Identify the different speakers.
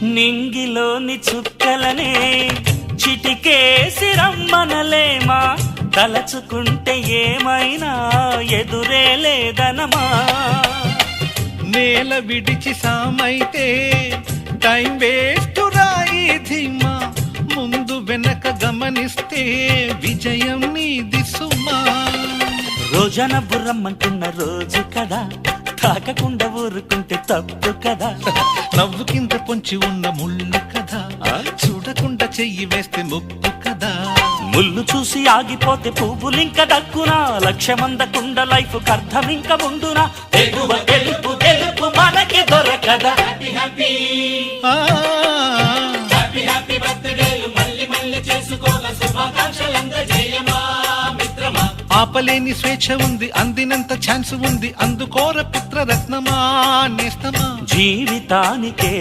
Speaker 1: నింగిలోని చుక్కలనే చిటికేసి రమ్మనలేమా, తలచుకుంటే ఏమైనా ఎదురే లేదనమా.
Speaker 2: నేల విడిచి సామైతే టైం వేస్ట్ రాయి ధీమా, ముందు వెనక గమనిస్తే విజయం నీది సుమా.
Speaker 1: రోజన బుర్రమ్మంటున్న రోజు కదా, తాకకుండా ఊరుకుంటే తప్పు కదా.
Speaker 2: నవ్వుకింత పొంచి ఉన్న ముళ్ళు కదా, చూడకుండా చెయ్యి వేస్తే ముప్పు కదా.
Speaker 1: ముళ్ళు చూసి ఆగిపోతే పువ్వులింక దక్కునా, లక్ష్యమందకుండా లైఫ్ అర్థమింక ఉండునా. ఎగువ గెలుపు గెలుపు మనకి దొరకదా. హ్యాపీ బర్త్డేలు మళ్ళీ మళ్ళీ చేసుకోగా, శుభాకాంక్షలందజేయమా మిత్రమా.
Speaker 2: ఆపలేని స్వేచ్ఛ ఉంది, అందినంత ఛాన్స్ ఉంది, అందుకోర పుత్ర రత్నమా నేస్తమా.
Speaker 1: జీవితానికే